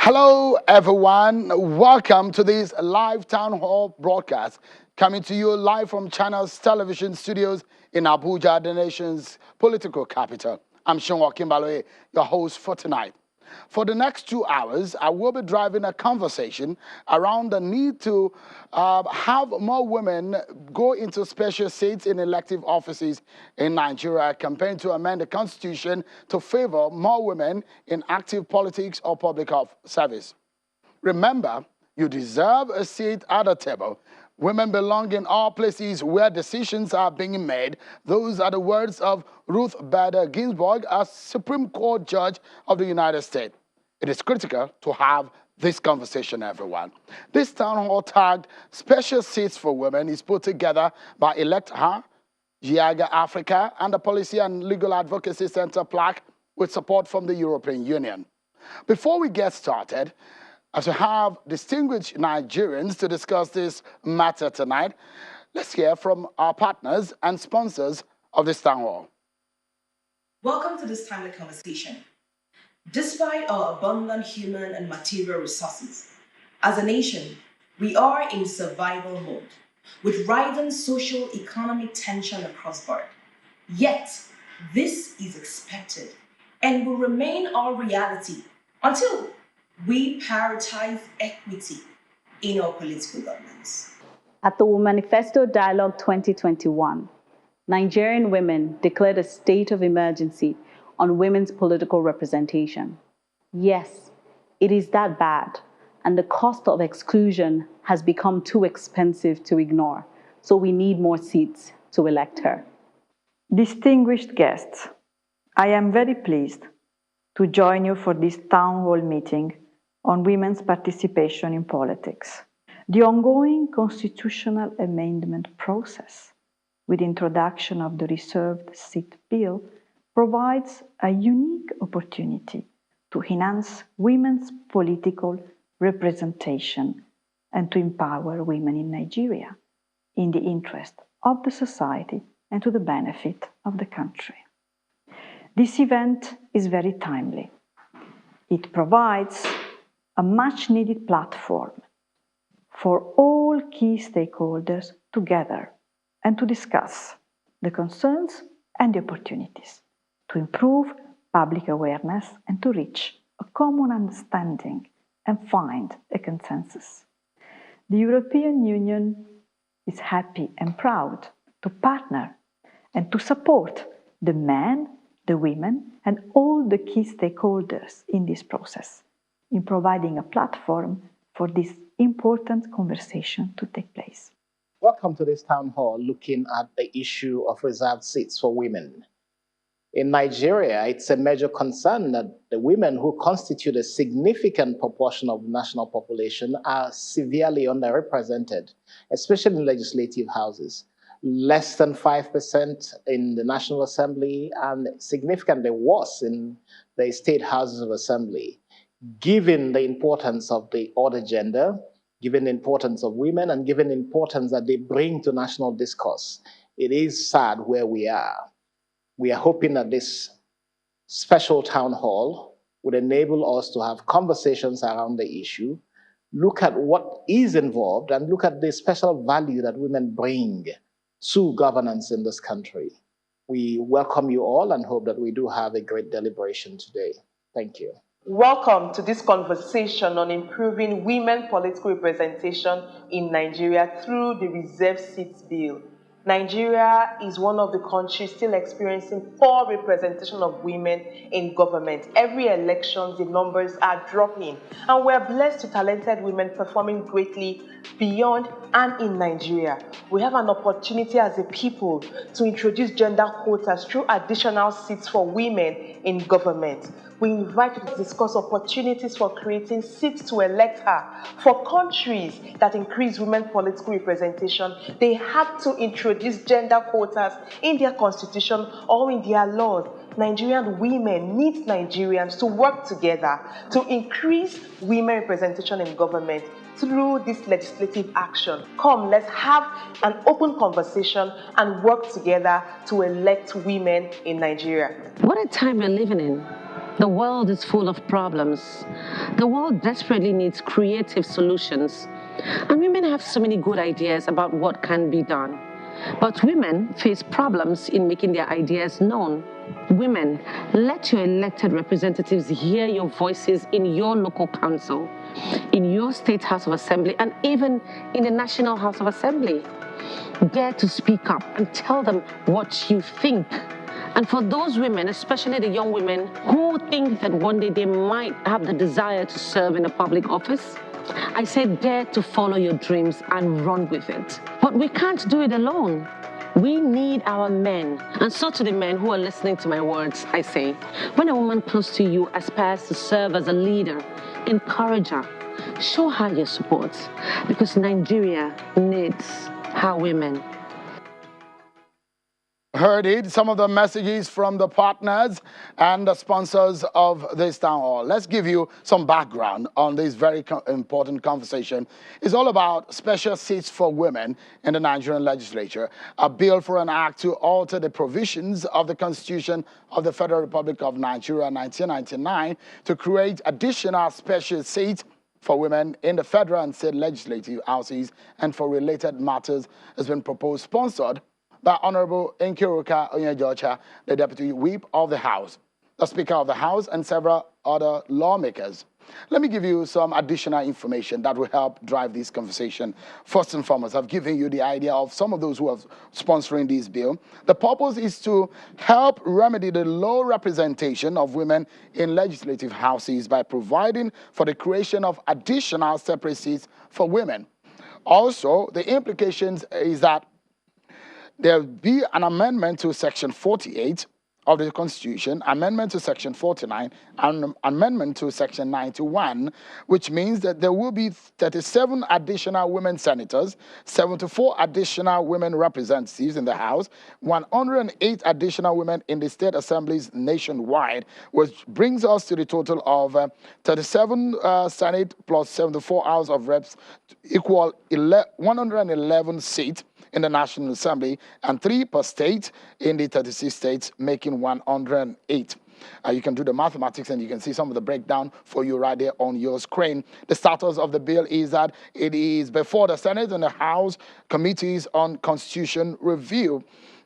Hello, everyone. Welcome to this live town hall broadcast coming to you live from Channel's television studios in Abuja, the nation's political capital. I'm Sean Kimbaloe, your host for tonight. For the next 2 hours, I will be driving a conversation around the need to have more women go into special seats in elective offices in Nigeria, campaign to amend the constitution to favor more women in active politics or public service. Remember, you deserve a seat at the table. Women belong in all places where decisions are being made. Those are the words of Ruth Bader Ginsburg, a Supreme Court judge of the United States. It is critical to have this conversation, everyone. This town hall tagged Special Seats for Women is put together by Elect Her, Giaga Africa, and the Policy and Legal Advocacy Center plaque with support from the European Union. Before we get started, as we have distinguished Nigerians to discuss this matter tonight, let's hear from our partners and sponsors of this town hall. Welcome to this timely conversation. Despite our abundant human and material resources, as a nation, we are in survival mode, with rising social economic tension across board. Yet, this is expected and will remain our reality until we prioritize equity in our political governance. At the Manifesto Dialogue 2021, Nigerian women declared a state of emergency on women's political representation. Yes, it is that bad, and the cost of exclusion has become too expensive to ignore, so we need more seats to elect her. Distinguished guests, I am very pleased to join you for this town hall meeting on women's participation in politics. The ongoing constitutional amendment process with the introduction of the reserved seat bill provides a unique opportunity to enhance women's political representation and to empower women in Nigeria in the interest of the society and to the benefit of the country. This event is very timely. It provides a much-needed platform for all key stakeholders to gather and to discuss the concerns and the opportunities, to improve public awareness and to reach a common understanding and find a consensus. The European Union is happy and proud to partner and to support the men, the women, and all the key stakeholders in this process in providing a platform for this important conversation to take place. Welcome to this town hall looking at the issue of reserved seats for women. In Nigeria, it's a major concern that the women who constitute a significant proportion of the national population are severely underrepresented, especially in legislative houses. Less than 5% in the National Assembly and significantly worse in the state houses of assembly. Given the importance of the other gender, given the importance of women, and given the importance that they bring to national discourse, it is sad where we are. We are hoping that this special town hall would enable us to have conversations around the issue, look at what is involved, and look at the special value that women bring to governance in this country. We welcome you all and hope that we do have a great deliberation today. Thank you. Welcome to this conversation on improving women political representation in Nigeria through the Reserved Seats Bill. Nigeria is one of the countries still experiencing poor representation of women in government. Every election, the numbers are dropping, and we're blessed with talented women performing greatly beyond and in Nigeria. We have an opportunity as a people to introduce gender quotas through additional seats for women in government. We invite you to discuss opportunities for creating seats to elect her. For countries that increase women political representation, they have to introduce gender quotas in their constitution or in their laws. Nigerian women need Nigerians to work together to increase women representation in government through this legislative action. Come, let's have an open conversation and work together to elect women in Nigeria. What a time we're living in. The world is full of problems. The world desperately needs creative solutions. And women have so many good ideas about what can be done. But women face problems in making their ideas known. Women, let your elected representatives hear your voices in your local council, in your state House of Assembly, and even in the National House of Assembly. Dare to speak up and tell them what you think. And for those women, especially the young women who think that one day they might have the desire to serve in a public office, I say dare to follow your dreams and run with it. But we can't do it alone. We need our men. And so to the men who are listening to my words, I say, when a woman close to you aspires to serve as a leader, encourage her. Show her your support, because Nigeria needs her women. Heard it, some of the messages from the partners and the sponsors of this town hall. Let's give you some background on this very important conversation. It's all about special seats for women in the Nigerian legislature, a bill for an act to alter the provisions of the Constitution of the Federal Republic of Nigeria 1999 to create additional special seats for women in the federal and state legislative houses and for related matters has been proposed, sponsored by Honorable Nkeiruka Onyejeocha, the Deputy Whip of the House, the Speaker of the House, and several other lawmakers. Let me give you some additional information that will help drive this conversation. First and foremost, I've given you the idea of some of those who are sponsoring this bill. The purpose is to help remedy the low representation of women in legislative houses by providing for the creation of additional separate seats for women. Also, the implications is that there will be an amendment to Section 48 of the Constitution, amendment to Section 49, and amendment to Section 91, which means that there will be 37 additional women senators, 74 additional women representatives in the House, 108 additional women in the state assemblies nationwide, which brings us to the total of 37 Senate plus 74 House of Reps equal 111 seats in the National Assembly, and 3 per state in the 36 states, making 108. You can do the mathematics and you can see some of the breakdown for you right there on your screen. The status of the bill is that it is before the Senate and the House Committees on Constitution Review.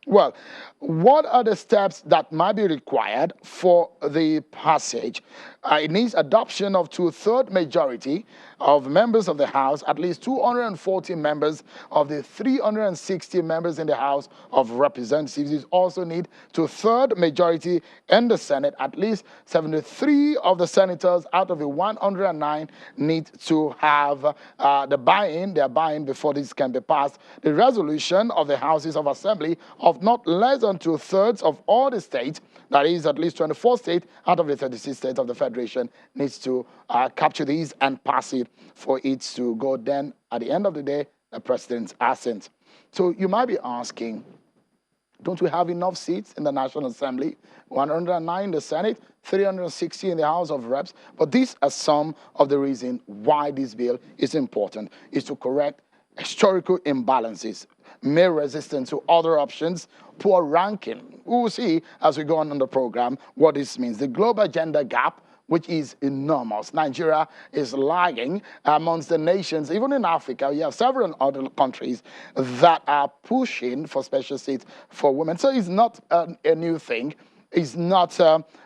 Well, what are the steps that might be required for the passage? It needs adoption of 2/3 majority of members of the House, at least 240 members of the 360 members in the House of Representatives. It also need 2/3 majority in the Senate. At least 73 of the senators out of the 109 need to have their buy-in before this can be passed. The resolution of the Houses of Assembly of not less than 2/3 of all the states, that is at least 24 states out of the 36 states of the Federation, needs to capture these and pass it for it to go then, at the end of the day, the president's assent. So you might be asking, don't we have enough seats in the National Assembly? 109 in the Senate, 360 in the House of Reps. But these are some of the reasons why this bill is important, is to correct historical imbalances, male resistance to other options, poor ranking. We will see as we go on in the program what this means. The global gender gap, which is enormous. Nigeria is lagging amongst the nations. Even in Africa, you have several other countries that are pushing for special seats for women. So it's not a new thing. It's not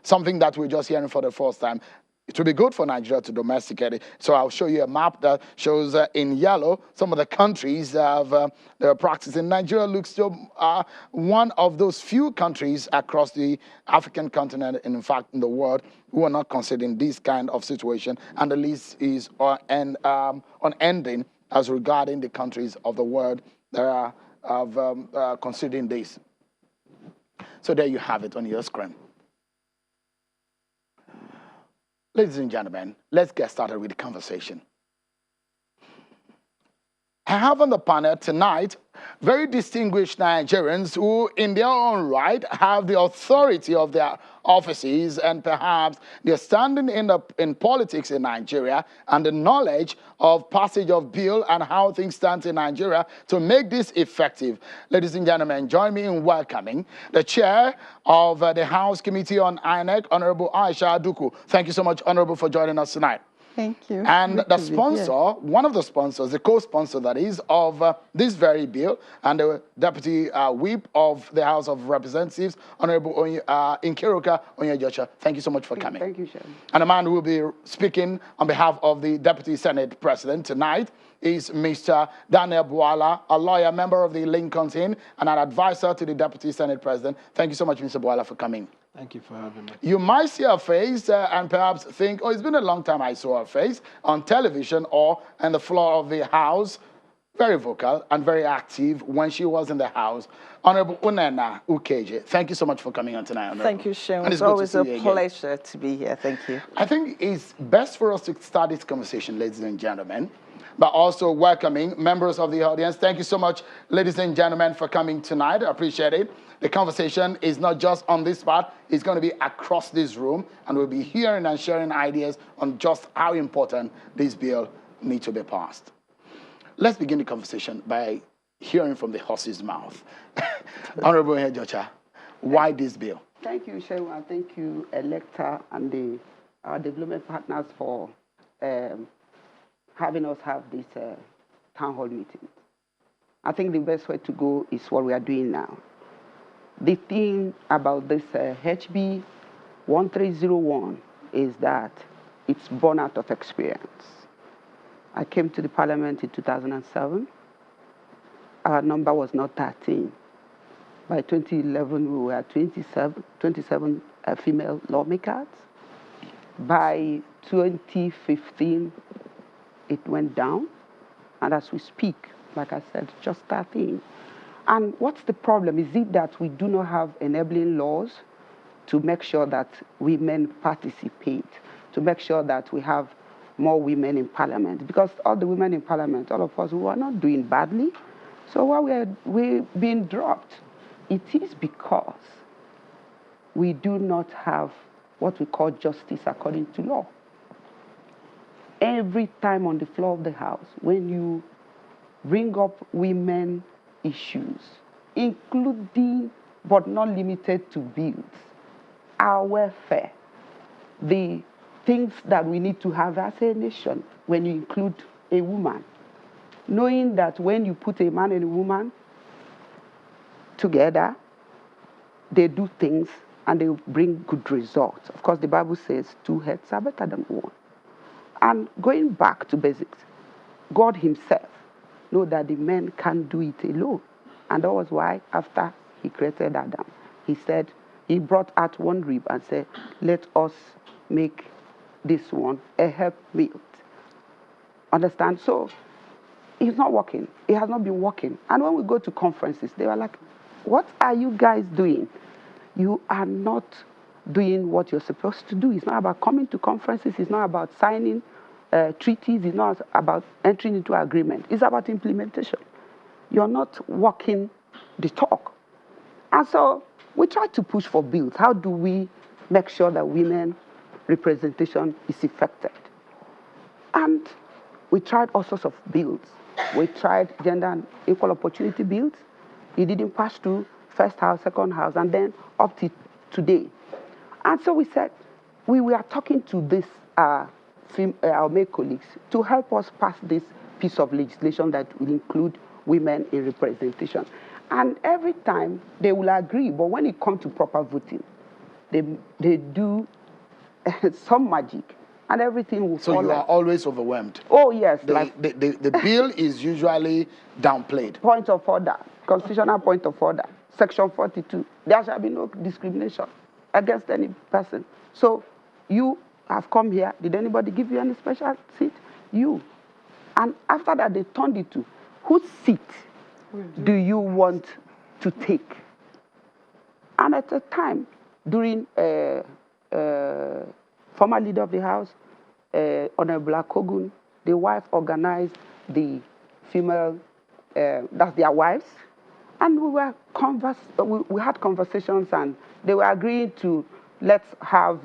something that we're just hearing for the first time. It will be good for Nigeria to domesticate it. So I'll show you a map that shows in yellow some of the countries that have their practice. And Nigeria looks to one of those few countries across the African continent, and in fact in the world, who are not considering this kind of situation. And the list is unending as regarding the countries of the world that are considering this. So there you have it on your screen. Ladies and gentlemen, let's get started with the conversation. I have on the panel tonight very distinguished Nigerians who, in their own right, have the authority of their offices and perhaps their standing in politics in Nigeria and the knowledge of passage of bill and how things stand in Nigeria to make this effective. Ladies and gentlemen, join me in welcoming the chair of the House Committee on INEC, Honorable Aisha Aduku. Thank you so much, Honorable, for joining us tonight. Thank you. And Good the to be sponsor, here. one of the sponsors, the co-sponsor that is of this very bill, and the Deputy Whip of the House of Representatives, Honorable Nkeiruka Onyejeocha. Thank you so much for coming. Thank you, Sharon. And the man who will be speaking on behalf of the Deputy Senate President tonight is Mr. Daniel Bwala, a lawyer, member of the Lincoln's Inn, and an advisor to the Deputy Senate President. Thank you so much, Mr. Bwala, for coming. Thank you for having me. You might see her face and perhaps think, oh, it's been a long time I saw her face on television or on the floor of the House. Very vocal and very active when she was in the House. Honorable Unena Ukeje, thank you so much for coming on tonight, Honorable. Thank you, Sharon. And It's good to always see a you again. pleasure to be here. Thank you. I think it's best for us to start this conversation, ladies and gentlemen, but also welcoming members of the audience. Thank you so much, ladies and gentlemen, for coming tonight. I appreciate it. The conversation is not just on this part, it's going to be across this room, and we'll be hearing and sharing ideas on just how important this bill needs to be passed. Let's begin the conversation by hearing from the horse's mouth. Honorable Nkeiruka, why this bill? Thank you, Sharon, and thank you, Electa, and our development partners for having us have this town hall meeting. I think the best way to go is what we are doing now. The thing about this HB 1301 is that it's born out of experience. I came to the parliament in 2007. Our number was not 13. By 2011, we were 27 female lawmakers. By 2015, it went down. And as we speak, like I said, just 13. And what's the problem? Is it that we do not have enabling laws to make sure that women participate, to make sure that we have more women in parliament? Because all the women in parliament, all of us, we are not doing badly. So why we're being dropped? It is because we do not have what we call justice according to law. Every time on the floor of the House, when you bring up women issues, including but not limited to bills, our welfare, the things that we need to have as a nation when you include a woman, knowing that when you put a man and a woman together, they do things and they bring good results. Of course, the Bible says 2 heads are better than 1. And going back to basics, God himself know that the men can't do it alone. And that was why after he created Adam, he said, he brought out one rib and said, let us make this one a helpmate. Understand? So it's not working. It has not been working. And when we go to conferences, they were like, what are you guys doing? You are not doing what you're supposed to do. It's not about coming to conferences. It's not about signing treaties. It's not about entering into agreement. It's about implementation. You're not walking the talk. And so we try to push for bills. How do we make sure that women representation is effected? And we tried all sorts of bills. We tried gender and equal opportunity bills. It didn't pass through first house, second house, and then up to today. And so we said, we were talking to this, our male colleagues to help us pass this piece of legislation that will include women in representation. And every time they will agree, but when it comes to proper voting, they do some magic, and everything will fall. So you are always overwhelmed. Oh, yes. The bill is usually downplayed. Point of order, constitutional point of order, section 42. There shall be no discrimination against any person. So you have come here. Did anybody give you any special seat? You. And after that, they turned it to, whose seat do you want to take? And at the time, during former leader of the House, Honorable Kogun, the wife organized the female, that's their wives. And we had conversations, and they were agreeing to let's have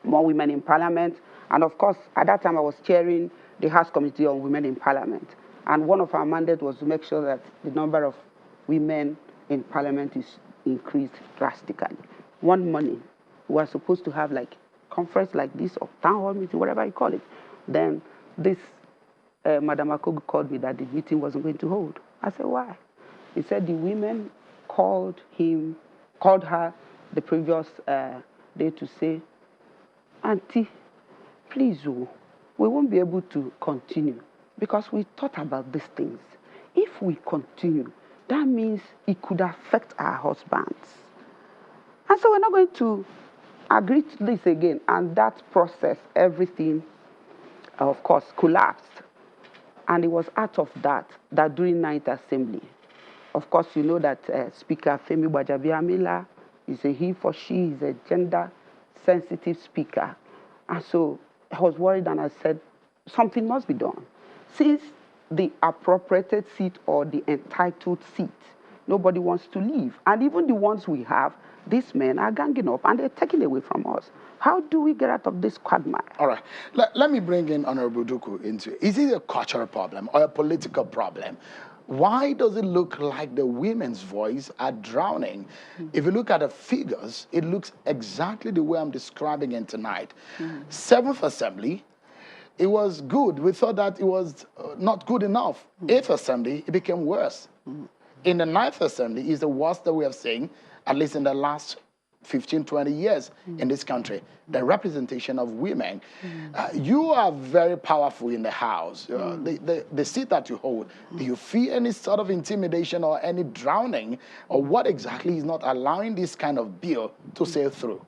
more women in parliament. And of course, at that time, I was chairing the House Committee on Women in Parliament. And one of our mandates was to make sure that the number of women in parliament is increased drastically. One morning, we were supposed to have like conference like this, or town hall meeting, whatever you call it. Then this Madam Akogu called me that the meeting wasn't going to hold. I said, why? He said the women called her the previous day to say, Auntie, please, oh, we won't be able to continue because we thought about these things. If we continue, that means it could affect our husbands. And so we're not going to agree to this again. And that process, everything, of course, collapsed. And it was out of that during Ninth Assembly, of course, you know that Speaker Femi Gbajabiamila is a he for she, is a gender-sensitive speaker. And so I was worried, and I said, something must be done. Since the appropriated seat or the entitled seat, nobody wants to leave. And even the ones we have, these men are ganging up, and they're taking away from us. How do we get out of this quagmire? All right. Let me bring in Honorable Duku into it. Is it a cultural problem or a political problem? Why does it look like the women's voice are drowning? If you look at the figures, it looks exactly the way I'm describing it tonight. 7th Assembly, it was good. We thought that it was not good enough. 8th Assembly, it became worse. In the 9th Assembly, is the worst that we have seen, at least in the last 15, 20 years in this country, the representation of women. You are very powerful in the House. The seat that you hold, do you feel any sort of intimidation or any drowning? Or what exactly is not allowing this kind of bill to sail through?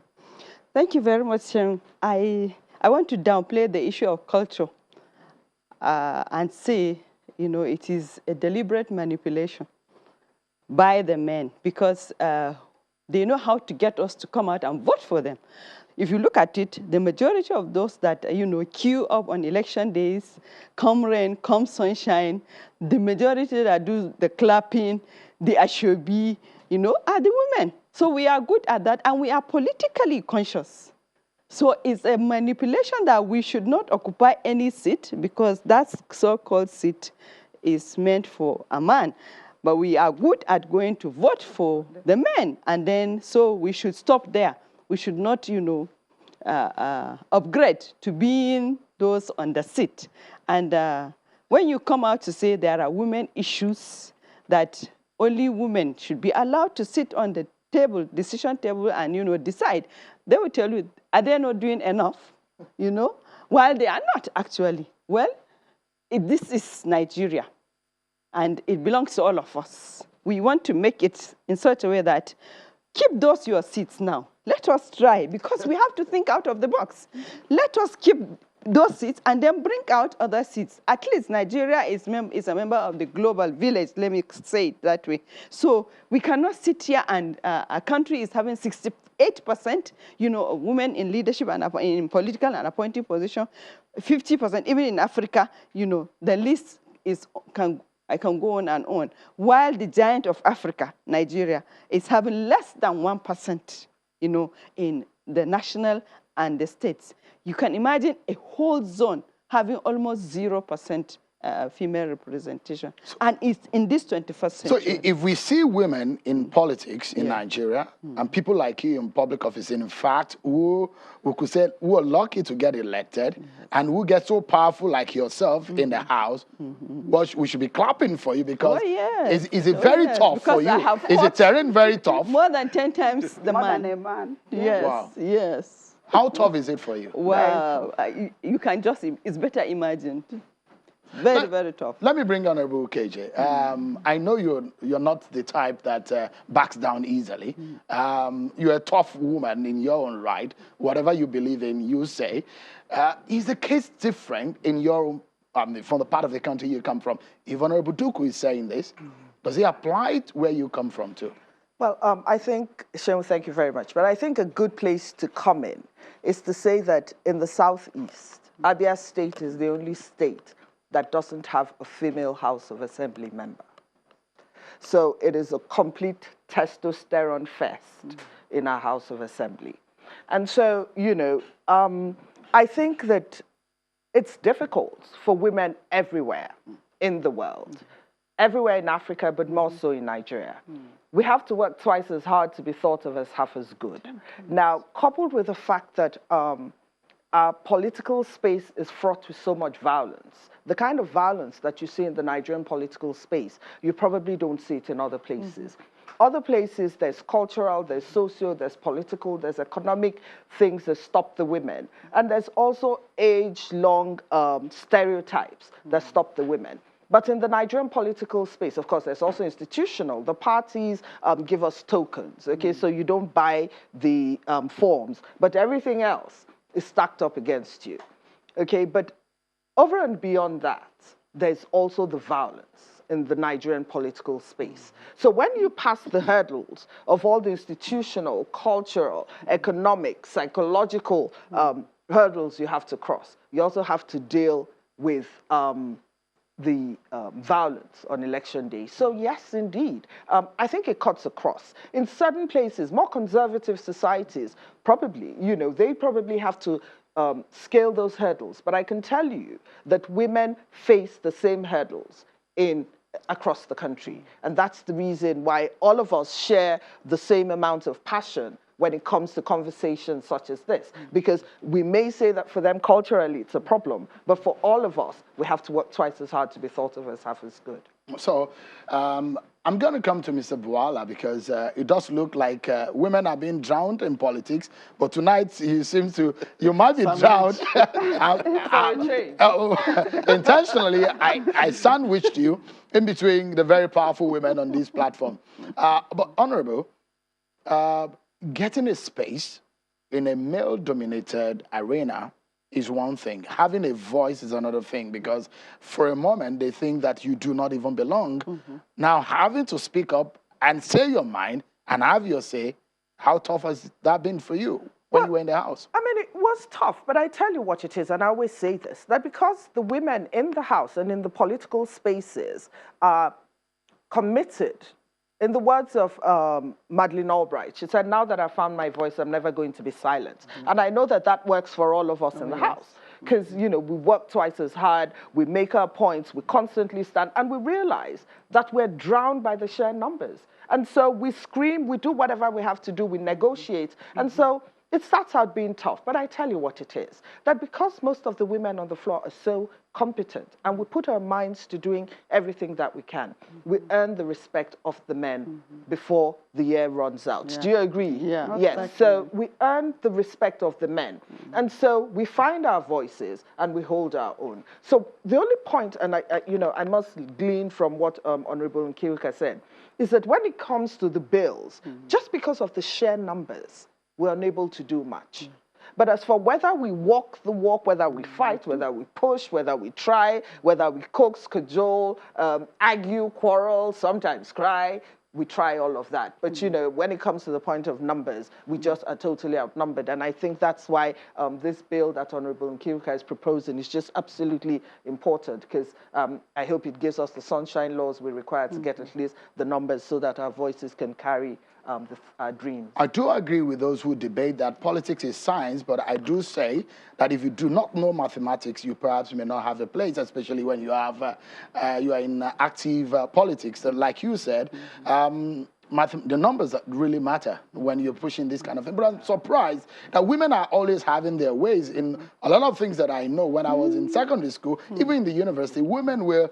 Thank you very much, Shem. I want to downplay the issue of culture and say, you know, it is a deliberate manipulation by the men, because they know how to get us to come out and vote for them. If you look at it, the majority of those that, you know, queue up on election days, come rain, come sunshine, the majority that do the clapping, the ashobi, you know, are the women. So we are good at that, and we are politically conscious. So it's a manipulation that we should not occupy any seat, because that so-called seat is meant for a man. But we are good at going to vote for the men, and then so we should stop there. We should not, you know, upgrade to being those on the seat. And when you come out to say there are women issues, that only women should be allowed to sit on the table, decision table, and, you know, decide, they will tell you, are they not doing enough? You know, while they are not actually. Well, this is Nigeria, and it belongs to all of us. We want to make it in such a way that keep those your seats now. Let us try, because we have to think out of the box. Let us keep those seats and then bring out other seats. At least Nigeria is a member of the global village, let me say it that way. So we cannot sit here and a country is having 68%, you know, of women in leadership and in political and appointing position, 50%, even in Africa, you know, the list is, I can go on and on. While the giant of Africa, Nigeria, is having less than 1%, you know, in the national and the states. You can imagine a whole zone having almost 0% female representation. And it's in this 21st century. So if we see women in politics in Nigeria, and people like you in public office, in fact, who could say, who are lucky to get elected, and who get so powerful like yourself in the House, well, we should be clapping for you, because is it very tough for you? Is the terrain very tough? More than 10 times the More man. than a man. Yes, Wow. yes. How tough is it for you? Wow, you can just, it's better imagined. Very, very tough. Let me bring Honorable KJ. I know you're not the type that backs down easily. You're a tough woman in your own right. Whatever you believe in, you say. Is the case different in your, from the part of the country you come from? If Honorable Duku is saying this, does it apply to where you come from too? Well, I think, Shem, thank you very much, but I think a good place to come in is to say that in the Southeast, Abia State is the only state that doesn't have a female House of Assembly member. So it is a complete testosterone fest in our House of Assembly. And so, you know, I think that it's difficult for women everywhere in the world, everywhere in Africa, but more so in Nigeria. We have to work twice as hard to be thought of as half as good. Now, coupled with the fact that our political space is fraught with so much violence, the kind of violence that you see in the Nigerian political space, you probably don't see it in other places. Other places, there's cultural, there's socio, there's political, there's economic things that stop the women. And there's also age-long stereotypes that stop the women. But in the Nigerian political space, of course, there's also institutional. The parties give us tokens, okay? So you don't buy the forms, but everything else is stacked up against you, okay? But over and beyond that, there's also the violence in the Nigerian political space. So when you pass the hurdles of all the institutional, cultural, economic, psychological hurdles you have to cross, you also have to deal with the violence on election day. So yes, indeed, I think it cuts across. In certain places, more conservative societies, probably, you know, they probably have to scale those hurdles. But I can tell you that women face the same hurdles across the country. And that's the reason why all of us share the same amount of passion when it comes to conversations such as this. Because we may say that for them culturally it's a problem, but for all of us, we have to work twice as hard to be thought of as half as good. So I'm going to come to Mr. Buala because it does look like women are being drowned in politics, but tonight you might be drowned. Intentionally, I sandwiched you in between the very powerful women on this platform. But Honorable, getting a space in a male-dominated arena is one thing. Having a voice is another thing, because for a moment they think that you do not even belong. Now having to speak up and say your mind and have your say, how tough has that been for you when you were in the House? I mean, it was tough, but I tell you what it is, and I always say this, that because the women in the House and in the political spaces are committed. In the words of Madeleine Albright, she said, now that I found my voice, I'm never going to be silent. And I know that that works for all of us in the House. Because, you know, we work twice as hard, we make our points, we constantly stand, and we realize that we're drowned by the sheer numbers. And so we scream, we do whatever we have to do, we negotiate. And so it starts out being tough, but I tell you what it is, that because most of the women on the floor are so competent and we put our minds to doing everything that we can, we earn the respect of the men before the year runs out. Do you agree? Yeah. Yes, exactly. So we earn the respect of the men. And so we find our voices and we hold our own. So the only point, and I must glean from what Honorable Nkeiruka said, is that when it comes to the bills, just because of the sheer numbers, we're unable to do much. But as for whether we walk the walk, whether we fight, whether we push, whether we try, whether we coax, cajole, argue, quarrel, sometimes cry, we try all of that. But, you know, when it comes to the point of numbers, we just are totally outnumbered. And I think that's why this bill that Honorable Nkeiruka is proposing is just absolutely important, because I hope it gives us the sunshine laws we require to get at least the numbers so that our voices can carry our dreams. I do agree with those who debate that politics is science, but I do say that if you do not know mathematics, you perhaps may not have a place, especially when you have you are in active politics. So like you said, the numbers that really matter when you're pushing this kind of thing. But I'm surprised that women are always having their ways in a lot of things that I know. When I was in secondary school, even in the university, women will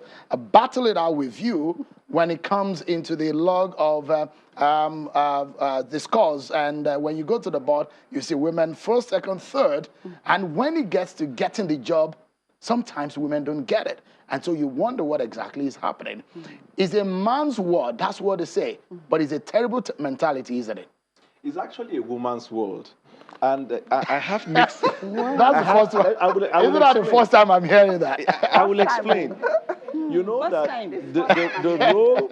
battle it out with you when it comes into the log of the scores. And when you go to the board, you see women first, second, third. And when it gets to getting the job, sometimes women don't get it. And so you wonder what exactly is happening. It's a man's world, that's what they say. But it's a terrible mentality, isn't it? It's actually a woman's world. And I have mixed... That's the first one. Isn't that the first time I'm hearing that? I will explain. You know that the role,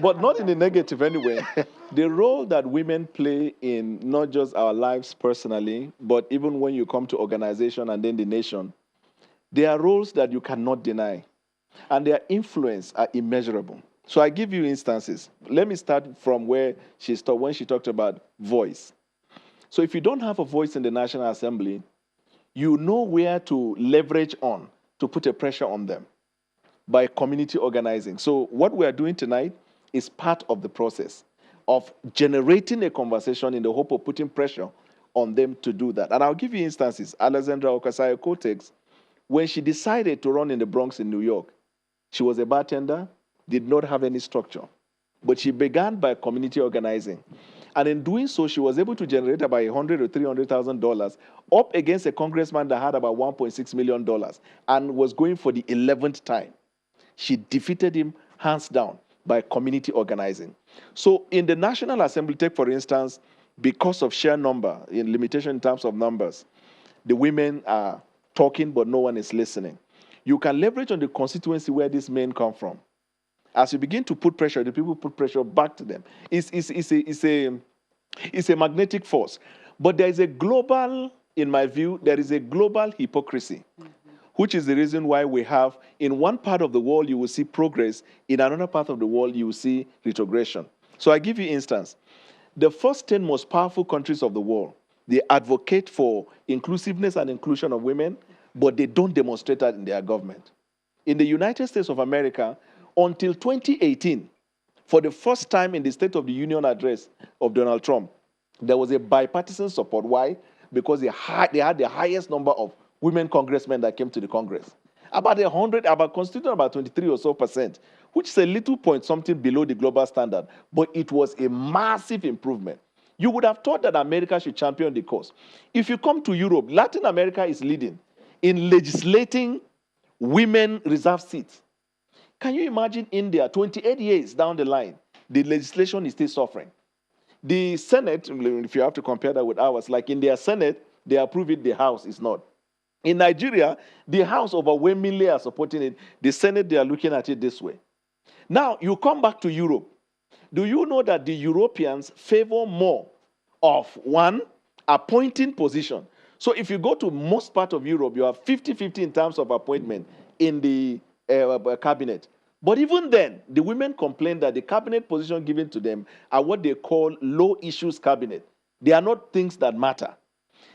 but not in a negative anyway, the role that women play in not just our lives personally, but even when you come to organization and then the nation, there are roles that you cannot deny. and their influence are immeasurable. So I give you instances. Let me start from where she stopped when she talked about voice. So if you don't have a voice in the National Assembly, you know where to leverage on to put a pressure on them by community organizing. So what we are doing tonight is part of the process of generating a conversation in the hope of putting pressure on them to do that. And I'll give you instances. Alexandra Ocasio-Cortez, when she decided to run in the Bronx in New York, she was a bartender, did not have any structure. But she began by community organizing. And in doing so, she was able to generate about $100,000 or $300,000 up against a congressman that had about $1.6 million and was going for the 11th time. She defeated him hands down by community organizing. So in the National Assembly, take for instance, because of sheer number, in limitation in terms of numbers, the women are talking, but no one is listening. You can leverage on the constituency where these men come from. As you begin to put pressure, the people put pressure back to them. It's a magnetic force. But there is a global, in my view, there is a global hypocrisy, which is the reason why we have, in one part of the world, you will see progress. In another part of the world, you will see retrogression. So I give you an instance. The first 10 most powerful countries of the world, they advocate for inclusiveness and inclusion of women, but they don't demonstrate that in their government. In the United States of America, until 2018, for the first time in the State of the Union address of Donald Trump, there was a bipartisan support. Why? Because they had the highest number of women congressmen that came to the Congress. Constituting about 23 or so percent, which is a little point something below the global standard, but it was a massive improvement. You would have thought that America should champion the cause. If you come to Europe, Latin America is leading in legislating women reserved seats. Can you imagine India, 28 years down the line, the legislation is still suffering? The Senate, if you have to compare that with ours, like in their Senate, they approve it, the House is not. In Nigeria, the House overwhelmingly are supporting it. The Senate, they are looking at it this way. Now, you come back to Europe. Do you know that the Europeans favor more of one appointing position? So if you go to most part of Europe, you have 50-50 in terms of appointment in the cabinet. But even then, the women complain that the cabinet position given to them are what they call low issues cabinet. They are not things that matter.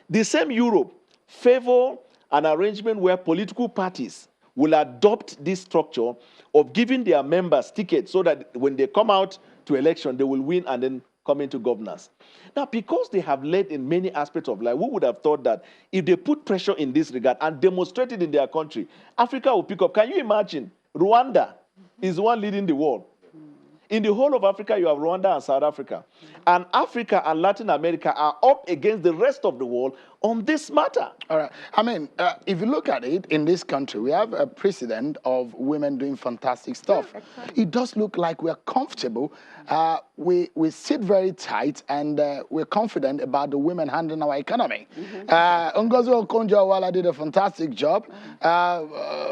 The same Europe favor an arrangement where political parties will adopt this structure of giving their members tickets so that when they come out to election, they will win and then come into governance. Now, because they have led in many aspects of life, we would have thought that if they put pressure in this regard and demonstrate it in their country, Africa will pick up. Can you imagine? Rwanda is the one leading the world. In the whole of Africa, you have Rwanda and South Africa. And Africa and Latin America are up against the rest of the world on this matter. All right. I mean, if you look at it, in this country, we have a precedent of women doing fantastic stuff. Yeah, exactly. It does look like we're comfortable. We sit very tight, and we're confident about the women handling our economy. Ngozi Okonjo-Iweala did a fantastic job.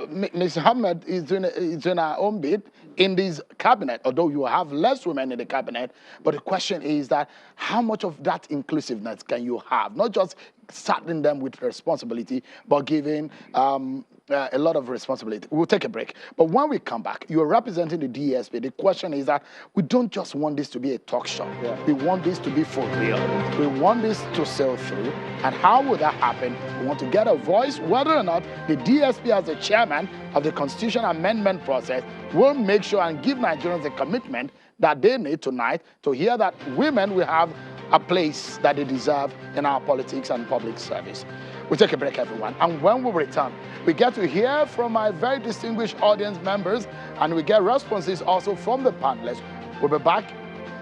Ms. Ahmed is doing her own bit in this cabinet, although you have less women in the cabinet. But the question is that how much of that inclusiveness can you have? Not just saddling them with responsibility, but giving a lot of responsibility. We'll take a break. But when we come back, you're representing the DSP. The question is that we don't just want this to be a talk show. Yeah. We want this to be for real. We want this to sail through. And how will that happen? We want to get a voice whether or not the DSP, as the chairman of the Constitution Amendment process, will make sure and give Nigerians a commitment that they need tonight to hear that women will have a place that they deserve in our politics and public service. We'll take a break, everyone. And when we return, we get to hear from my very distinguished audience members, and we get responses also from the panelists. We'll be back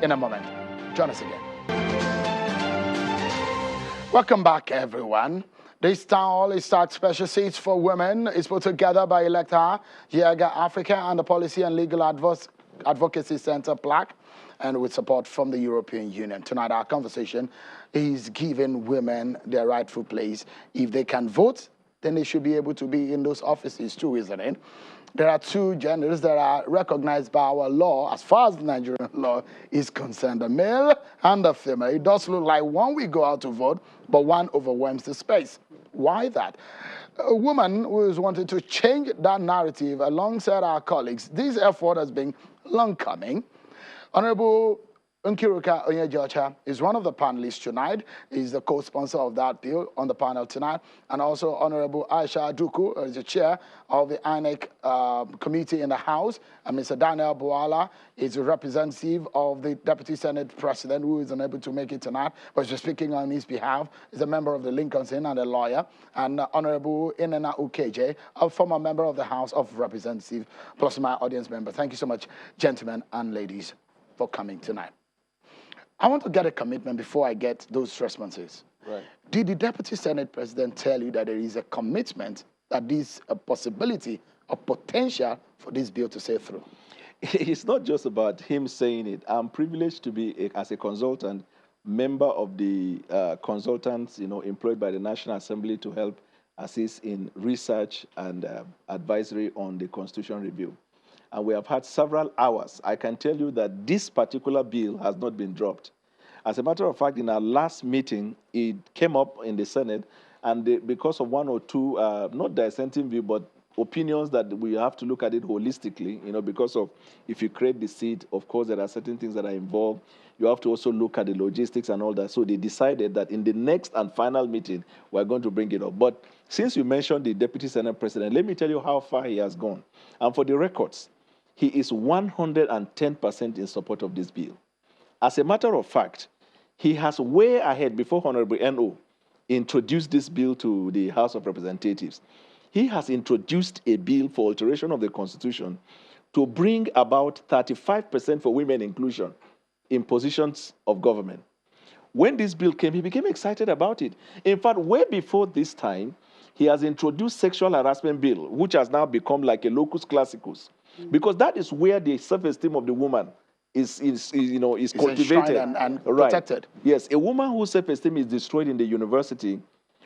in a moment. Join us again. Welcome back, everyone. This town hall is start special seats for women. It's put together by Electa, Yiaga Africa, and the Policy and Legal Advocacy Center, plaque, and with support from the European Union. Tonight, our conversation is giving women their rightful place. If they can vote, then they should be able to be in those offices too, isn't it? There are two genders that are recognized by our law, as far as the Nigerian law is concerned, the male and the female. It does look like one will go out to vote, but one overwhelms the space. Why that? A woman who is wanting to change that narrative alongside our colleagues. This effort has been long coming. Honorable Nkeiruka Onyejeocha is one of the panelists tonight. He's the co-sponsor of that bill on the panel tonight. And also Honorable Aisha Aduku is the chair of the INEC committee in the House. And Mr. Daniel Boala is a representative of the Deputy Senate President who is unable to make it tonight, but is speaking on his behalf. He's a member of the Lincoln's Inn and a lawyer. And Honorable Nkeiruka Onyejeocha, a former member of the House of Representatives, plus my audience member. Thank you so much, gentlemen and ladies, for coming tonight. I want to get a commitment before I get those responses. Right. Did the Deputy Senate President tell you that there is a commitment that there is a possibility, a potential for this bill to sail through? It's not just about him saying it. I'm privileged to be, as a consultant, member of the consultants, employed by the National Assembly to help assist in research and advisory on the Constitution review. And we have had several hours. I can tell you that this particular bill has not been dropped. As a matter of fact, in our last meeting, it came up in the Senate, and because of one or two, not dissenting view, but opinions that we have to look at it holistically, because of if you create the seat, of course, there are certain things that are involved. You have to also look at the logistics and all that. So they decided that in the next and final meeting, we're going to bring it up. But since you mentioned the Deputy Senate President, let me tell you how far he has gone. And for the records, he is 110% in support of this bill. As a matter of fact, he has way ahead, before Honorable N.O. introduced this bill to the House of Representatives. He has introduced a bill for alteration of the Constitution to bring about 35% for women inclusion in positions of government. When this bill came, he became excited about it. In fact, way before this time, he has introduced sexual harassment bill, which has now become like a locus classicus. Because that is where the self-esteem of the woman is cultivated and protected. Yes, a woman whose self-esteem is destroyed in the university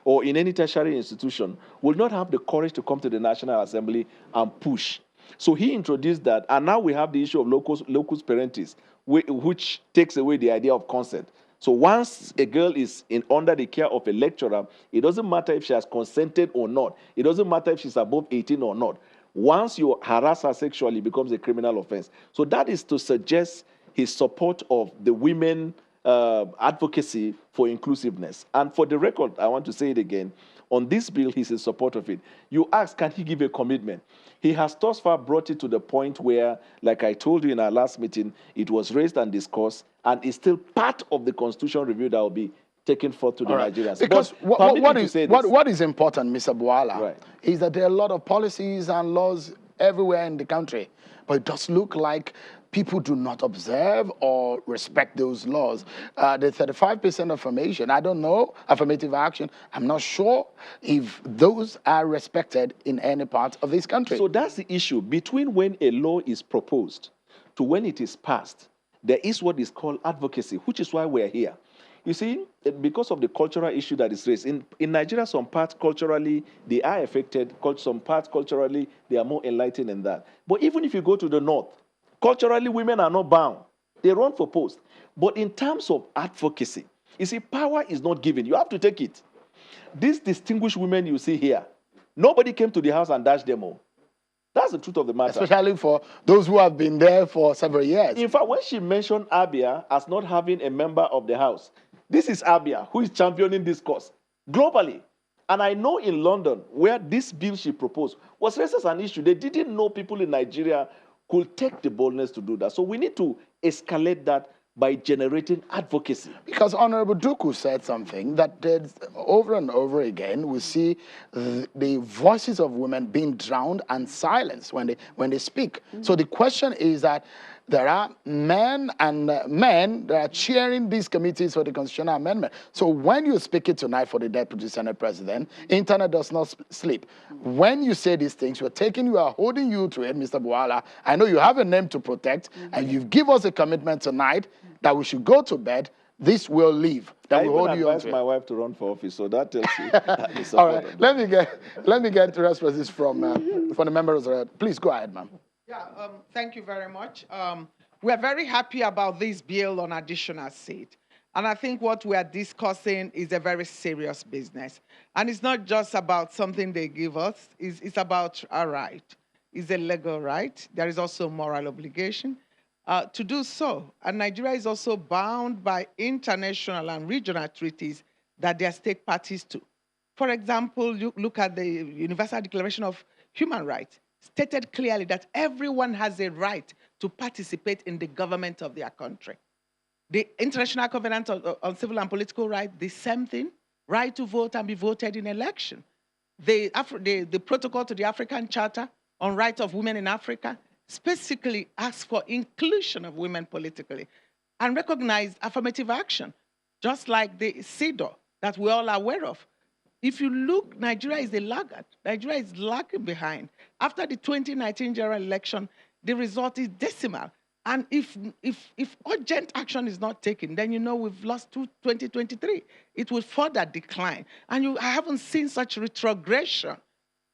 or in any tertiary institution will not have the courage to come to the National Assembly and push. So he introduced that, and now we have the issue of locus parentis, which takes away the idea of consent. So once a girl is under the care of a lecturer, it doesn't matter if she has consented or not. It doesn't matter if she's above 18 or not. Once you harass her sexually, it becomes a criminal offense. So that is to suggest his support of the women advocacy for inclusiveness. And for the record, I want to say it again, on this bill, he's in support of it. You ask, can he give a commitment? He has thus far brought it to the point where, like I told you in our last meeting, it was raised and discussed, and is still part of the Constitution review that will be taken forth to the Nigerians. Because what is important, Mr. Boala, is that there are a lot of policies and laws everywhere in the country, but it does look like people do not observe or respect those laws. The 35% affirmation, I don't know, affirmative action, I'm not sure if those are respected in any part of this country. So that's the issue. Between when a law is proposed to when it is passed, there is what is called advocacy, which is why we're here. You see, because of the cultural issue that is raised, in Nigeria, some parts culturally, they are affected. Some parts culturally, they are more enlightened in that. But even if you go to the north, culturally, women are not bound. They run for post. But in terms of advocacy, you see, power is not given. You have to take it. These distinguished women you see here, nobody came to the house and dashed them all. That's the truth of the matter. Especially for those who have been there for several years. In fact, when she mentioned Abia as not having a member of the house, this is Abia who is championing this cause globally. And I know in London, where this bill she proposed was raised as an issue, they didn't know people in Nigeria could take the boldness to do that. So we need to escalate that by generating advocacy. Because Honorable Duku said something that over and over again, we see the voices of women being drowned and silenced when they speak. So the question is that there are men that are cheering these committees for the constitutional amendment. So when you speak it tonight for the Deputy Senate President, internet does not sleep. When you say these things, we are holding you to it, Mr. Boala. I know you have a name to protect, and you've given us a commitment tonight that we should go to bed. This will leave. That will hold you on to it. My wife to run for office, so that tells you. All right, let me get the responses from the members. Please go ahead, ma'am. Yeah, thank you very much. We're very happy about this bill on additional seat. And I think what we are discussing is a very serious business. And it's not just about something they give us, it's about a right. It's a legal right. There is also moral obligation to do so. And Nigeria is also bound by international and regional treaties that they are state parties to. For example, you look at the Universal Declaration of Human Rights, stated clearly that everyone has a right to participate in the government of their country. The International Covenant on Civil and Political Rights, the same thing, right to vote and be voted in election. The protocol to the African Charter on Rights of Women in Africa specifically asks for inclusion of women politically and recognize affirmative action, just like the CEDAW that we're all aware of. If you look, Nigeria is a laggard. Nigeria is lagging behind. After the 2019 general election, the result is decimal. And if urgent action is not taken, then you know we've lost 2023. It will further decline. And I haven't seen such retrogression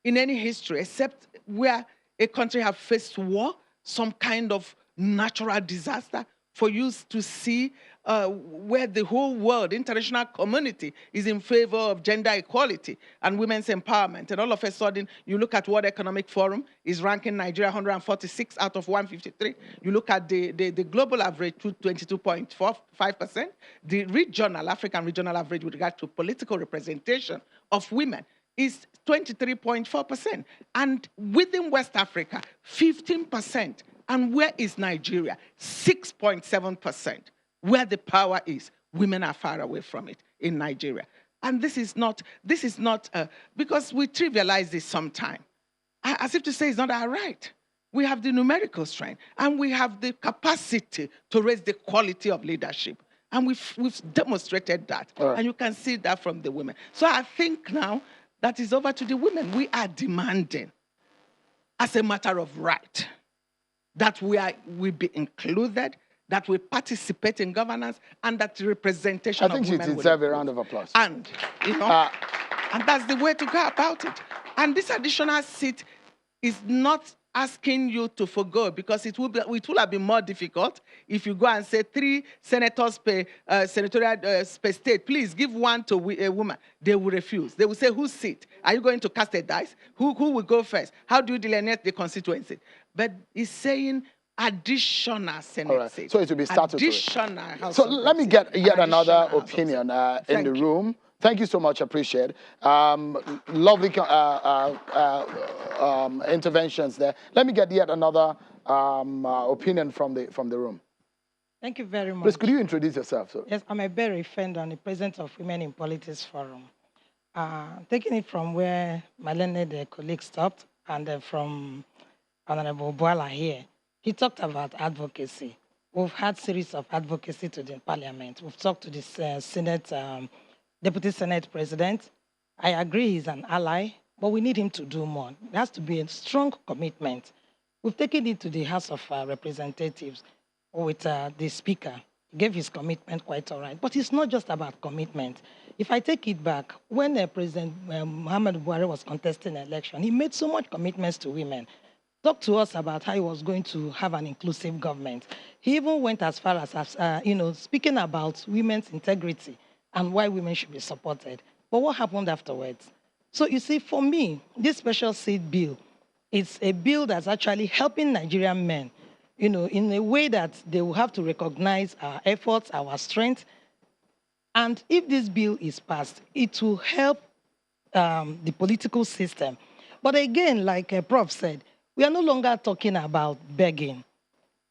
in any history, except where a country have faced war, some kind of natural disaster, for you to see where the whole world, international community, is in favor of gender equality and women's empowerment. And all of a sudden, you look at World Economic Forum is ranking Nigeria 146 out of 153. You look at the global average, 22.45%. The regional, African regional average with regard to political representation of women is 23.4%. And within West Africa, 15%. And where is Nigeria? 6.7%. Where the power is, women are far away from it in Nigeria. And this is not because we trivialize this sometimes, as if to say it's not our right. We have the numerical strength, and we have the capacity to raise the quality of leadership. And we've demonstrated that. Right. And you can see that from the women. So I think now that is over to the women. We are demanding, as a matter of right, that we be included, that we participate in governance, and that the representation of women. I think she deserves a round of applause. And, you know, and that's the way to go about it. And this additional seat is not asking you to forgo, because it will have been more difficult if you go and say 3 senators per senatorial per state, please give 1 to a woman. They will refuse. They will say, whose seat? Are you going to cast a dice? Who will go first? How do you delineate the constituency? But it's saying additional Senate seats. So it will be statutory. Additional House. So let me get yet another opinion in the room. Thank you so much. Appreciate it. Lovely interventions there. Let me get yet another opinion from the room. Thank you very much. Please, could you introduce yourself? Sir? Yes, I'm a Barr friend and the president of Women in Politics Forum. Taking it from where my learned colleague stopped, and from Honorable Boala here, he talked about advocacy. We've had series of advocacy to the parliament. We've talked to the Senate, Deputy Senate President. I agree he's an ally, but we need him to do more. There has to be a strong commitment. We've taken it to the House of Representatives with the Speaker. He gave his commitment quite all right. But it's not just about commitment. If I take it back, when President Muhammad Buhari was contesting an election, he made so much commitments to women. Talked to us about how he was going to have an inclusive government. He even went as far as, speaking about women's integrity and why women should be supported. But what happened afterwards? So you see, for me, this special seat bill is a bill that's actually helping Nigerian men, in a way that they will have to recognize our efforts, our strength. And if this bill is passed, it will help the political system. But again, like Prof said, we are no longer talking about begging.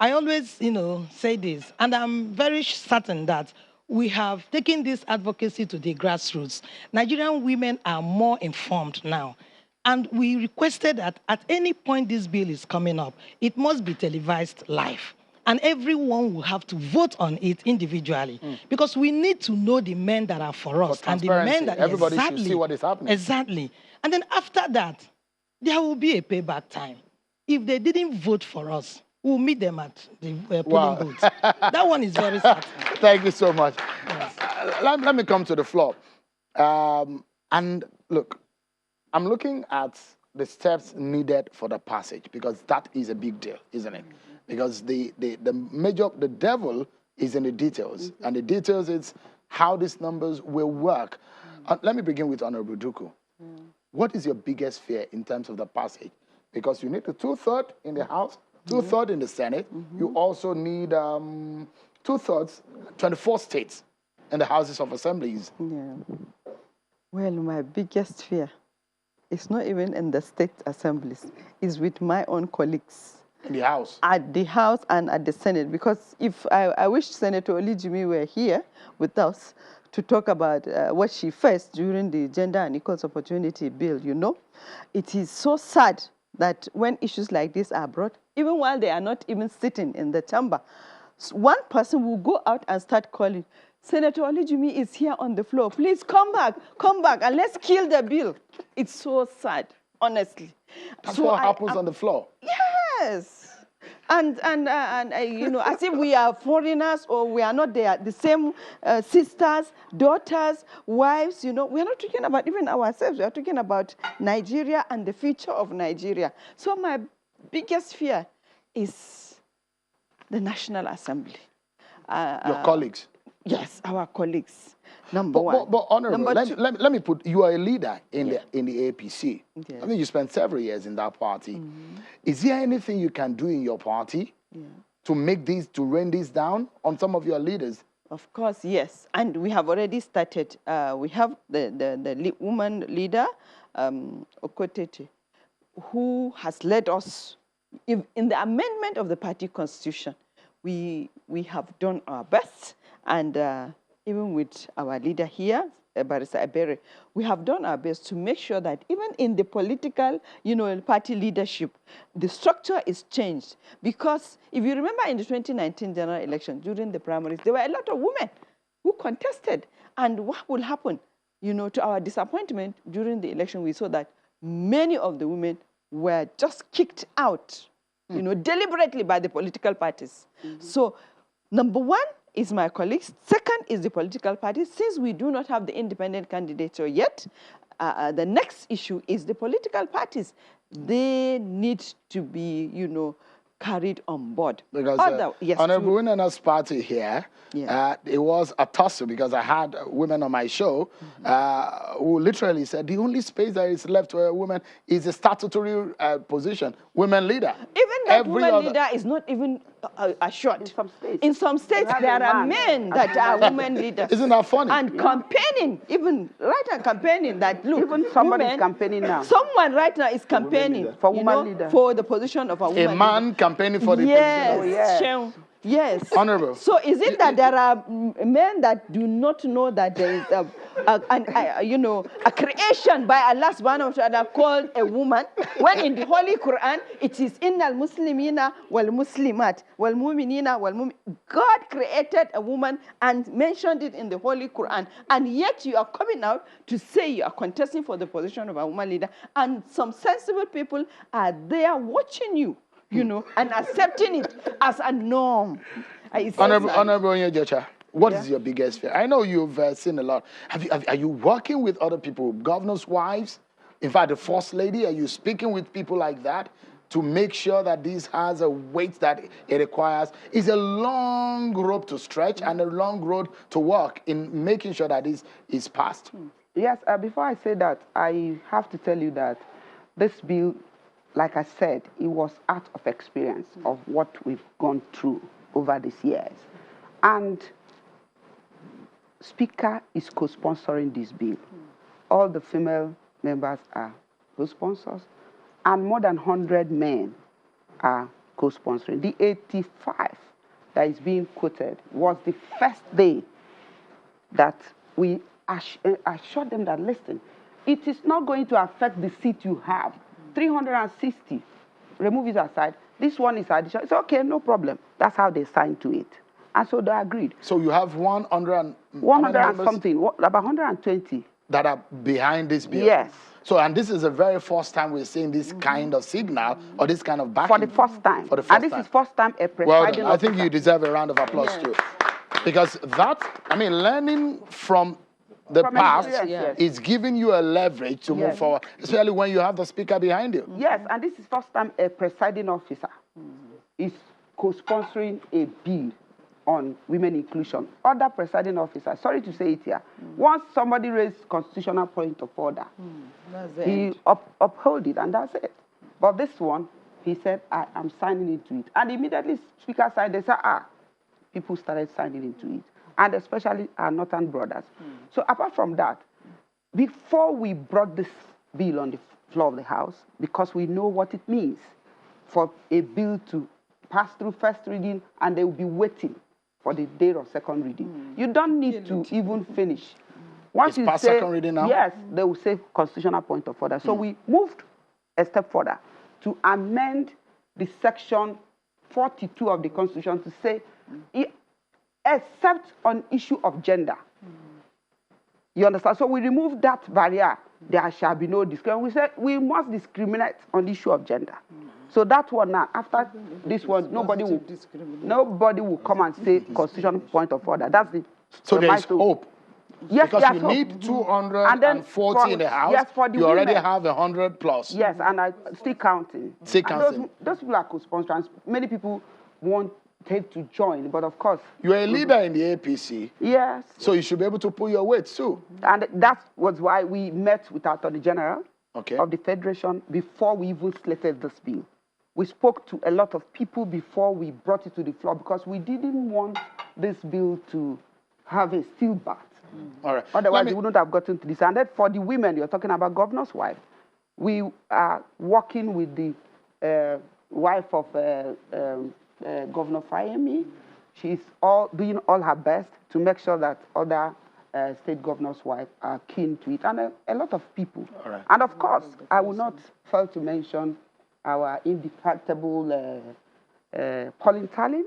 I always, say this, and I'm very certain that we have taken this advocacy to the grassroots. Nigerian women are more informed now. And we requested that at any point this bill is coming up, it must be televised live. And everyone will have to vote on it individually. Because we need to know the men that are for us. And the men that everybody should see what is happening. Exactly. And then after that, there will be a payback time. If they didn't vote for us, we'll meet them at the polling booth. That one is very certain. Thank you so much. Yes. Let me come to the floor. And look, I'm looking at the steps needed for the passage, because that is a big deal, isn't it? Because the devil is in the details. And the details is how these numbers will work. Let me begin with Honorable Duku. What is your biggest fear in terms of the passage? Because you need a 2/3 in the House, 2/3 in the Senate. You also need 2/3, 24 states in the Houses of Assemblies. Yeah. Well, my biggest fear is not even in the state assemblies. It's with my own colleagues. In the House? At the House and at the Senate. Because if I wish Senator Olijimi were here with us to talk about what she faced during the Gender and Equal Opportunity Bill, you know. It is so sad that when issues like this are brought, even while they are not even sitting in the chamber, one person will go out and start calling, Senator Olijimi is here on the floor. Please come back, and let's kill the bill. It's so sad, honestly. That's what happens on the floor. Yes. And you know, as if we are foreigners or we are not there, the same sisters, daughters, wives, you know. We are not talking about even ourselves. We are talking about Nigeria and the future of Nigeria. So my biggest fear is the National Assembly. Your colleagues? Yes, our colleagues. Number one. But Honorable, let me put, you are a leader in the APC. Yes. I mean, you spent several years in that party. Is there anything you can do in your party to make these, to rain this down on some of your leaders? Of course, yes. And we have already started. We have the woman leader, Okotete, who has led us in the amendment of the party constitution. We have done our best, and even with our leader here, Barrister Ebere, we have done our best to make sure that even in the political, you know, party leadership, the structure is changed. Because if you remember in the 2019 general election, during the primaries, there were a lot of women who contested. And what will happen? You know, to our disappointment, during the election, we saw that many of the women were just kicked out, you know, deliberately by the political parties. So, number one is my colleagues. Second is the political parties. Since we do not have the independent candidature yet, the next issue is the political parties. They need to be, you know, carried on board. Because Honorable Winana's party here, it was a tussle because I had women on my show who literally said the only space that is left for a woman is a statutory position, women leader. Even that women leader is not even assured. In some states, there are men that are women leaders. Isn't that funny? And campaigning, even right now campaigning that, look, even somebody is campaigning now. Someone right now is campaigning for woman leader, for the position of a woman leader. A man campaigning for the position. Yes. Yes. Honorable. So is it that there are men that do not know that there is you know, a creation by Allah subhanahu wa ta'ala called a woman, when in the Holy Quran it is innal muslimina wal muslimat wal mu'minina wal mu'min. God created a woman and mentioned it in the Holy Quran, and yet you are coming out to say you are contesting for the position of a woman leader, and some sensible people are there watching you, you know, and accepting it as a norm. Honorable Onyejeocha, what is your biggest fear? I know you've seen a lot. Are you working with other people, governors' wives? In fact, the First Lady, are you speaking with people like that to make sure that this has a weight that it requires? It's a long rope to stretch and a long road to walk in making sure that this is passed. Yes, before I say that, I have to tell you that this bill, like I said, it was out of experience of what we've gone through over these years. And Speaker is co-sponsoring this bill. All the female members are co-sponsors, and more than 100 men are co-sponsoring. The 85 that is being quoted was the first day that we assured them that, listen, it is not going to affect the seat you have. 360, remove it aside. This one is additional. It's okay, no problem. That's how they signed to it. And so they agreed. So you have 100 and something, about 120. That are behind this bill? Yes. So, and this is the very first time we're seeing this kind of signal or this kind of backing. For the first time. For the first time. And this is first time a presiding I think you deserve a round of applause too. Because that, I mean, learning from the past is giving you a leverage to move forward, especially when you have the speaker behind you. Yes, and this is first time a presiding officer is co-sponsoring a bill on women inclusion. Other presiding officers, sorry to say it here, once somebody raised constitutional point of order, he upheld it, and that's it. But this one, he said, I am signing into it. And immediately, Speaker signed, they said, people started signing into it, and especially our northern brothers. So apart from that, before we brought this bill on the floor of the House, because we know what it means for a bill to pass through first reading, and they will be waiting for the day of second reading. You don't need to even finish. Once you past say, second reading now? Yes, they will say constitutional point of order. So we moved a step further to amend the section 42 of the Constitution to say, except on issue of gender. You understand? So we removed that barrier. There shall be no discrimination. We said we must discriminate on the issue of gender. So that one now, after this one, nobody will come and say constitutional point of order. That's the so there is hope. Yes, because you need 240 in the House. Yes, for the you already women, have 100 plus. Yes, and I still counting. Still counting. Those people are co-sponsors. Many people wanted to join, but of course. You're a leader in the APC. Yes. So you should be able to pull your weight too. And that was why we met with our Attorney General of the Federation before we even slated this bill. We spoke to a lot of people before we brought it to the floor because we didn't want this bill to have a steel bat. All right. Otherwise, we wouldn't have gotten to this. And then for the women, you're talking about governor's wife. We are working with the wife of Governor Fayemi. She's doing all her best to make sure that other state governors' wives are keen to it, and a lot of people. All right. And of course, I will not fail to mention our indefatigable Pauline Tallinn.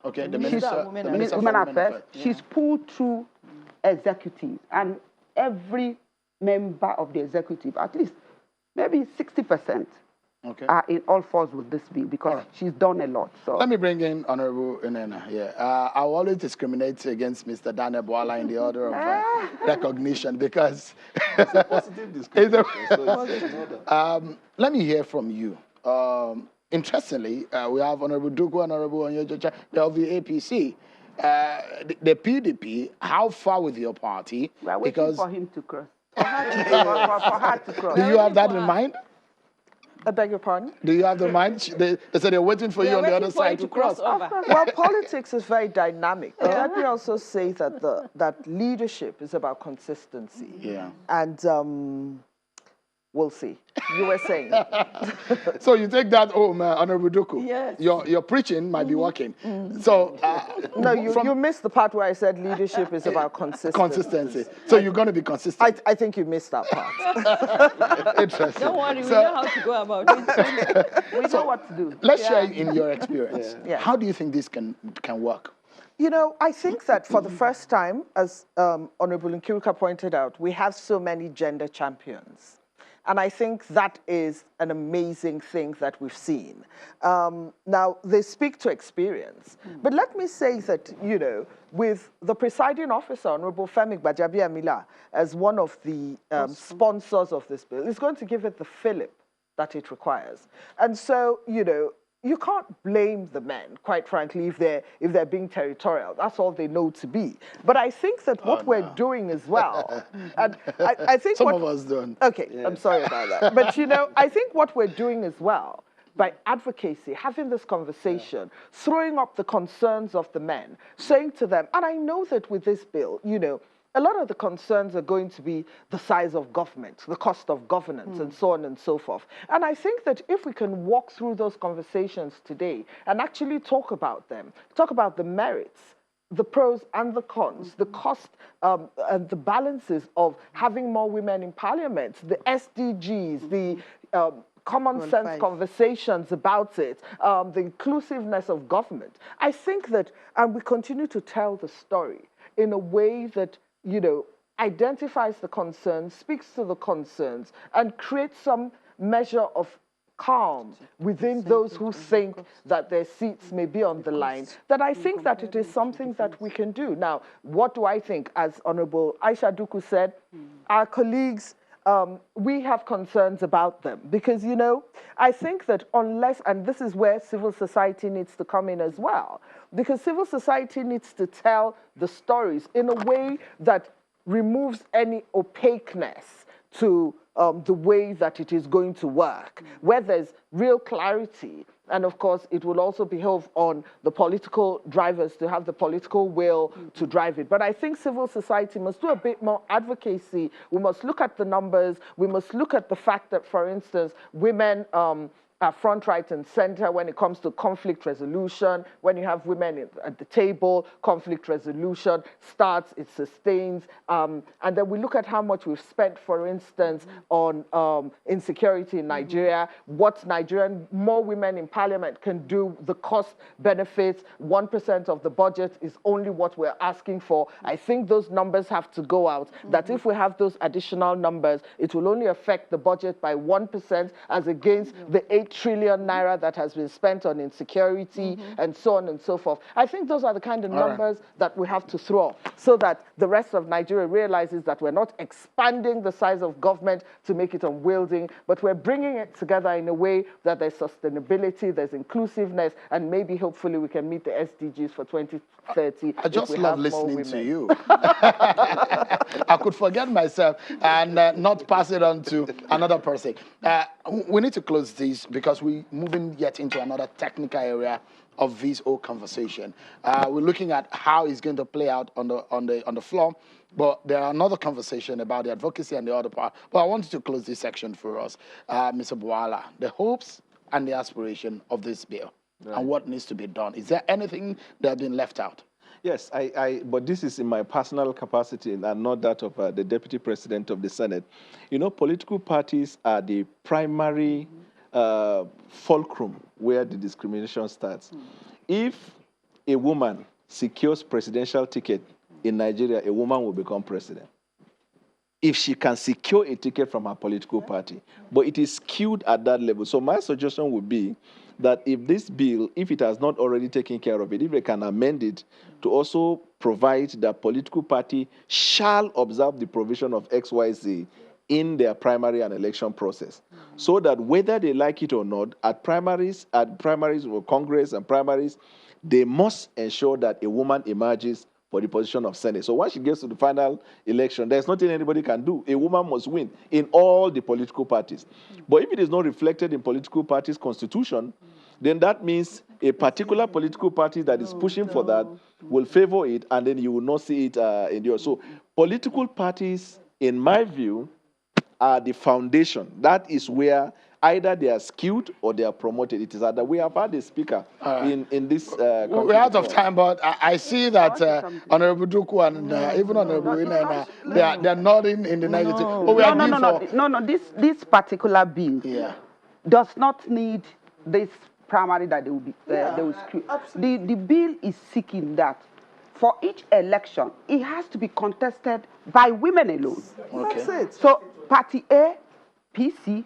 Okay, the Minister Minister of Women Affairs. She's pulled through executive, and every member of the executive, at least maybe 60%, are in all fours with this bill because she's done a lot. So let me bring in Honorable Enena here. I will always discriminate against Mr. Daniel Boala in the order of recognition because it's a positive discrimination. Let me hear from you. Interestingly, we have Honorable Duku and Honorable Onyejeocha of the APC. The PDP, how far with your party? We're waiting for him to cross. For her to cross. Do you have that in mind? I beg your pardon? Do you have the mind? They said they're waiting for you on the other side to cross over. Well, politics is very dynamic. But let me also say that that leadership is about consistency. Yeah. And we'll see. You were saying. So you take that home, Honorable Duku. Yes. Your preaching might be working. So no, you missed the part where I said leadership is about consistency. Consistency. So you're going to be consistent. I think you missed that part. Interesting. Don't worry, we know how to go about it. We know what to do. Let's share in your experience. Yeah. How do you think this can work? You know, I think that for the first time, as Honorable Nkeiruka pointed out, we have so many gender champions. And I think that is an amazing thing that we've seen. Now, they speak to experience. But let me say that, you know, with the presiding officer, Honorable Femi Gbajabiamila, as one of the sponsors of this bill, is going to give it the fillip that it requires. And so, you know, you can't blame the men, quite frankly, if they're being territorial. That's all they know to be. But I think that what we're doing as well, and I think some of us don't. Okay, yeah. I'm sorry about that. But you know, I think what we're doing as well, by advocacy, having this conversation, throwing up the concerns of the men, saying to them, and I know that with this bill, you know, a lot of the concerns are going to be the size of government, the cost of governance, and so on and so forth. And I think that if we can walk through those conversations today and actually talk about them, talk about the merits, the pros and the cons, the cost and the balances of having more women in parliament, the SDGs, the common sense conversations about it, the inclusiveness of government. I think that, and we continue to tell the story in a way that, you know, identifies the concerns, speaks to the concerns, and creates some measure of calm within those who think that their seats may be on the line, that I think that it is something that we can do. Now, what do I think? As Honorable Aisha Duku said, our colleagues we have concerns about them because, you know, I think that unless, and this is where civil society needs to come in as well, because civil society needs to tell the stories in a way that removes any opaqueness to the way that it is going to work, where there's real clarity. And of course, it will also behove on the political drivers to have the political will to drive it. But I think civil society must do a bit more advocacy. We must look at the numbers. We must look at the fact that, for instance, women are front, right, and center when it comes to conflict resolution. When you have women at the table, conflict resolution starts, it sustains. And then we look at how much we've spent, for instance, on insecurity in Nigeria, what Nigerian, more women in parliament can do, the cost benefits, 1% of the budget is only what we're asking for. I think those numbers have to go out, that if we have those additional numbers, it will only affect the budget by 1% as against the 8 trillion naira that has been spent on insecurity and so on and so forth. I think those are the kind of numbers that we have to throw so that the rest of Nigeria realizes that we're not expanding the size of government to make it unwielding, but we're bringing it together in a way that there's sustainability, there's inclusiveness, and maybe hopefully we can meet the SDGs for 2030. I just love listening to you. I could forget myself and not pass it on to another person. We need to close this because we're moving yet into another technical area of this whole conversation. We're looking at how it's going to play out on the floor, but there are another conversation about the advocacy and the other part. But I wanted to close this section for us, Mr. Bwala, the hopes and the aspiration of this bill and what needs to be done. Is there anything that has been left out? Yes, but this is in my personal capacity and not that of the Deputy President of the Senate. You know, political parties are the primary fulcrum where the discrimination starts. If a woman secures presidential ticket in Nigeria, a woman will become president. If she can secure a ticket from her political party. But it is skewed at that level. So my suggestion would be that if this bill, if it has not already taken care of it, if they can amend it to also provide that political party shall observe the provision of XYZ in their primary and election process, so that whether they like it or not, at primaries or Congress and primaries, they must ensure that a woman emerges for the position of Senate. So once she gets to the final election, there's nothing anybody can do. A woman must win in all the political parties. But if it is not reflected in political parties' constitution, then that means a particular political party that is pushing for that will favor it, and then you will not see it endure. So political parties, in my view, are the foundation. That is where either they are skewed or they are promoted. It is that we have had a speaker in this. We're out of time, but I see that Honorable Duku and even Honorable Inena, they are nodding in the negative. No. This particular bill does not need this primary that they will be. They will screw. The bill is seeking that for each election, it has to be contested by women alone. Okay. That's it. So Party A, PC,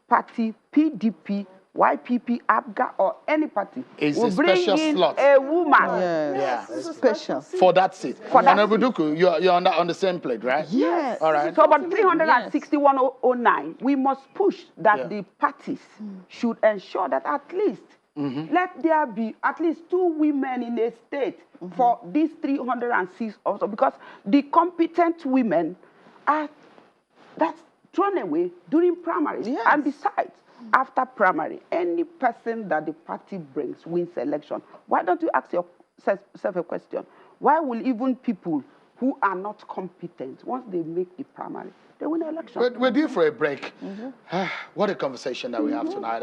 Party PDP, YPP, ABGA, or any party will bring in a woman. Yes. Special. For that seat. For that Honorable Duku, you're on the same plate, right? Yes. All right. So about 36109, we must push that the parties should ensure that at least let there be at least 2 women in a state for these 306 also, because the competent women are that's thrown away during primaries. Yes. And besides, after primary, any person that the party brings wins election. Why don't you ask yourself a question? Why will even people who are not competent, once they make the primary, they win the election? We're due for a break. What a conversation that we have tonight.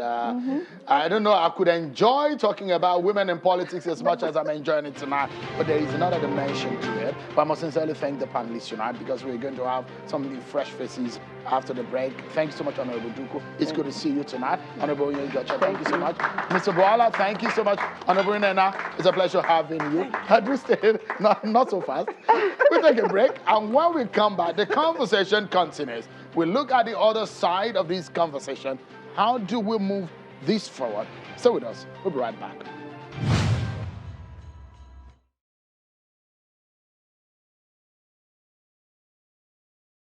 I don't know, I could enjoy talking about women in politics as much as I'm enjoying it tonight, but there is another dimension to it. But I must sincerely thank the panelists tonight because we're going to have some new fresh faces after the break. Thank you so much, Honorable Duku. It's good to see you tonight. Honorable Onyejeocha, thank you so much. Mr. Bwala, thank you so much. Honorable Nena, it's a pleasure having you. I do stay, not so fast. We take a break, and when we come back, the conversation continues. We look at the other side of this conversation. How do we move this forward? Stay with us. We'll be right back.